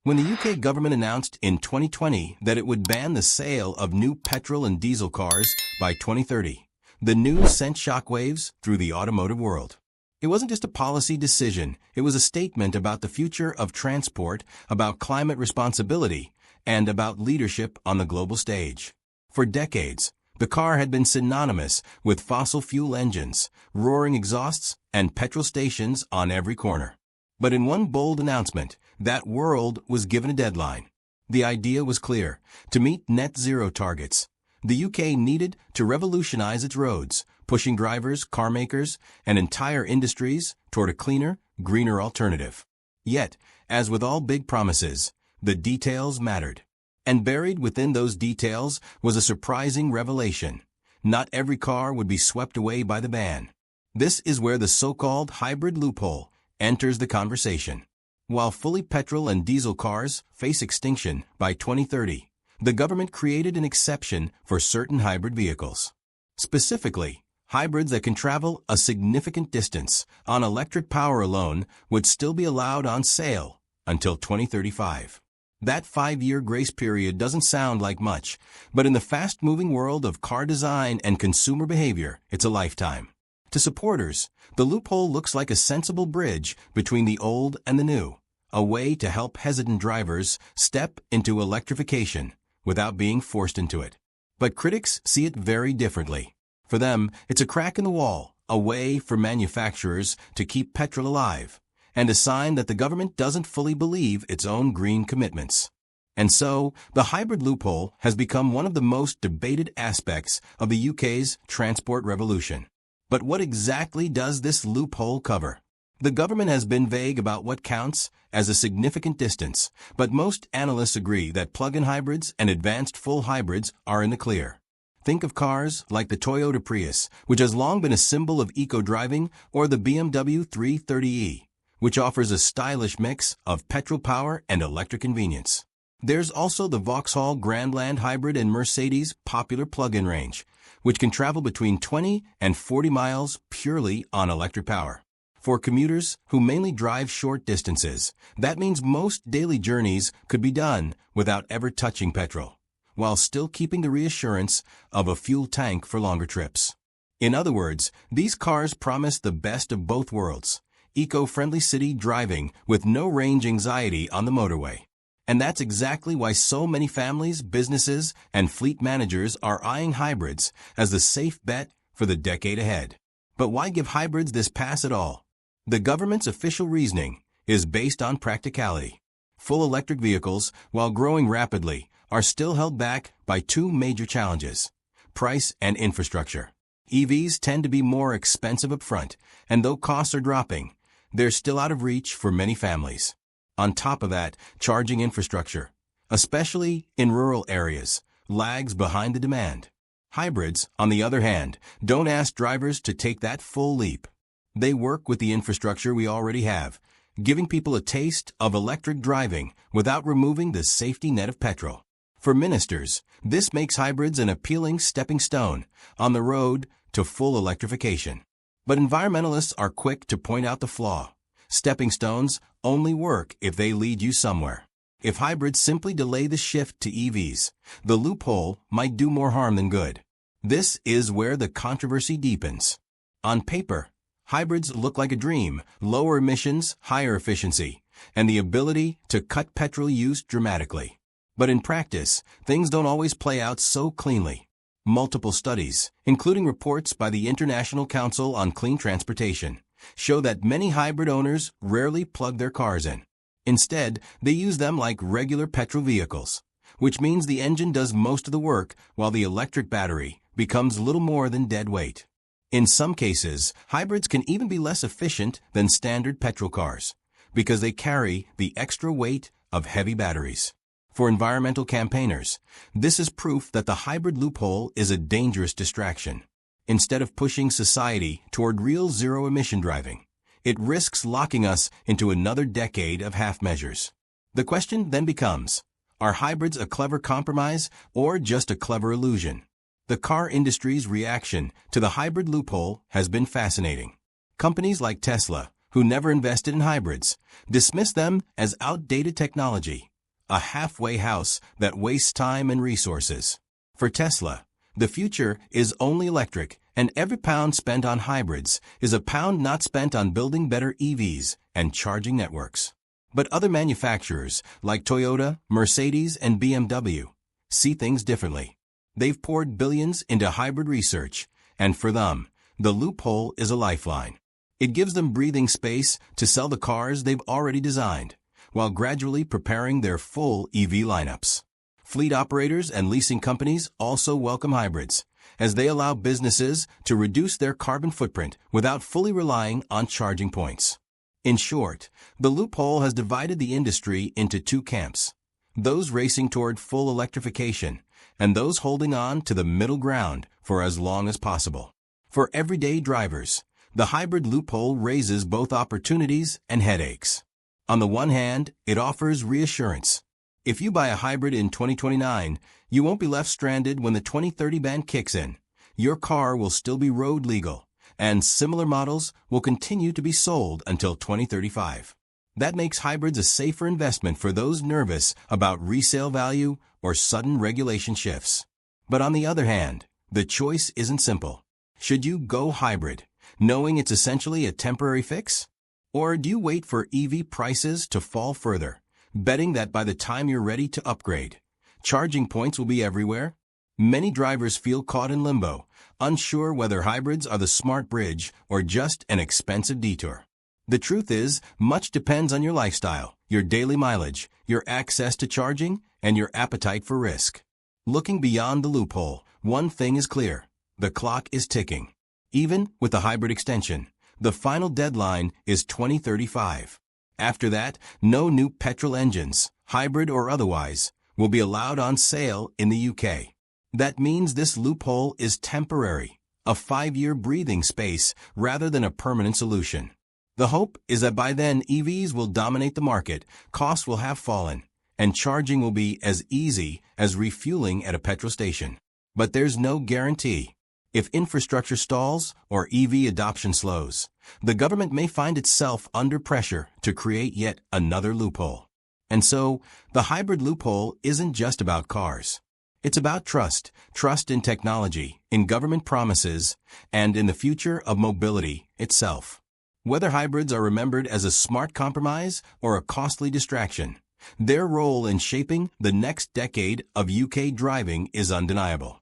When the UK government announced in 2020 that it would ban the sale of new petrol and diesel cars by 2030, the news sent shockwaves through the automotive world. It wasn't just a policy decision, it was a statement about the future of transport, about climate responsibility, and about leadership on the global stage. For decades, the car had been synonymous with fossil fuel engines, roaring exhausts, and petrol stations on every corner. But in one bold announcement, that world was given a deadline. The idea was clear: to meet net zero targets, the UK needed to revolutionize its roads, pushing drivers, car makers, and entire industries toward a cleaner, greener alternative. Yet, as with all big promises, the details mattered. And buried within those details was a surprising revelation. Not every car would be swept away by the ban. This is where the so-called hybrid loophole enters the conversation. While fully petrol and diesel cars face extinction by 2030, the government created an exception for certain hybrid vehicles. Specifically, hybrids that can travel a significant distance on electric power alone would still be allowed on sale until 2035. That 5-year grace period doesn't sound like much, but in the fast-moving world of car design and consumer behavior, it's a lifetime. To supporters, the loophole looks like a sensible bridge between the old and the new, a way to help hesitant drivers step into electrification without being forced into it. But critics see it very differently. For them, it's a crack in the wall, a way for manufacturers to keep petrol alive, and a sign that the government doesn't fully believe its own green commitments. And so, the hybrid loophole has become one of the most debated aspects of the UK's transport revolution. But what exactly does this loophole cover? The government has been vague about what counts as a significant distance, but most analysts agree that plug-in hybrids and advanced full hybrids are in the clear. Think of cars like the Toyota Prius, which has long been a symbol of eco-driving, or the BMW 330e, which offers a stylish mix of petrol power and electric convenience. There's also the Vauxhall Grandland Hybrid and Mercedes popular plug-in range, which can travel between 20 and 40 miles purely on electric power. For commuters who mainly drive short distances, that means most daily journeys could be done without ever touching petrol, while still keeping the reassurance of a fuel tank for longer trips. In other words, these cars promise the best of both worlds: eco-friendly city driving with no range anxiety on the motorway. And that's exactly why so many families, businesses, and fleet managers are eyeing hybrids as the safe bet for the decade ahead. But why give hybrids this pass at all? The government's official reasoning is based on practicality. Full electric vehicles, while growing rapidly, are still held back by two major challenges: price and infrastructure. EVs tend to be more expensive up front, and though costs are dropping, they're still out of reach for many families. On top of that, charging infrastructure, especially in rural areas, lags behind the demand. Hybrids, on the other hand, don't ask drivers to take that full leap. They work with the infrastructure we already have, giving people a taste of electric driving without removing the safety net of petrol. For ministers, this makes hybrids an appealing stepping stone on the road to full electrification. But environmentalists are quick to point out the flaw. Stepping stones only work if they lead you somewhere. If hybrids simply delay the shift to EVs, the loophole might do more harm than good. This is where the controversy deepens. On paper, hybrids look like a dream: lower emissions, higher efficiency, and the ability to cut petrol use dramatically. But in practice, things don't always play out so cleanly. Multiple studies, including reports by the International Council on Clean Transportation, show that many hybrid owners rarely plug their cars in. Instead, they use them like regular petrol vehicles, which means the engine does most of the work while the electric battery becomes little more than dead weight. In some cases, hybrids can even be less efficient than standard petrol cars because they carry the extra weight of heavy batteries. For environmental campaigners, this is proof that the hybrid loophole is a dangerous distraction. Instead of pushing society toward real zero-emission driving, it risks locking us into another decade of half measures. The question then becomes, are hybrids a clever compromise or just a clever illusion? The car industry's reaction to the hybrid loophole has been fascinating. Companies like Tesla, who never invested in hybrids, dismiss them as outdated technology, a halfway house that wastes time and resources. For Tesla, the future is only electric, and every pound spent on hybrids is a pound not spent on building better EVs and charging networks. But other manufacturers, like Toyota, Mercedes, and BMW, see things differently. They've poured billions into hybrid research, and for them, the loophole is a lifeline. It gives them breathing space to sell the cars they've already designed, while gradually preparing their full EV lineups. Fleet operators and leasing companies also welcome hybrids, as they allow businesses to reduce their carbon footprint without fully relying on charging points. In short, the loophole has divided the industry into two camps: those racing toward full electrification and those holding on to the middle ground for as long as possible. For everyday drivers, the hybrid loophole raises both opportunities and headaches. On the one hand, it offers reassurance. If you buy a hybrid in 2029, you won't be left stranded when the 2030 ban kicks in. Your car will still be road legal, and similar models will continue to be sold until 2035. That makes hybrids a safer investment for those nervous about resale value or sudden regulation shifts. But on the other hand, the choice isn't simple. Should you go hybrid, knowing it's essentially a temporary fix? Or do you wait for EV prices to fall further, betting that by the time you're ready to upgrade, charging points will be everywhere? Many drivers feel caught in limbo, unsure whether hybrids are the smart bridge or just an expensive detour. The truth is, much depends on your lifestyle, your daily mileage, your access to charging, and your appetite for risk. Looking beyond the loophole, one thing is clear: the clock is ticking. Even with the hybrid extension, the final deadline is 2035. After that, no new petrol engines, hybrid or otherwise, will be allowed on sale in the UK. That means this loophole is temporary, a 5-year breathing space rather than a permanent solution. The hope is that by then EVs will dominate the market, costs will have fallen, and charging will be as easy as refueling at a petrol station. But there's no guarantee. If infrastructure stalls or EV adoption slows, the government may find itself under pressure to create yet another loophole. And so, the hybrid loophole isn't just about cars. It's about trust in technology, in government promises, and in the future of mobility itself. Whether hybrids are remembered as a smart compromise or a costly distraction, their role in shaping the next decade of UK driving is undeniable.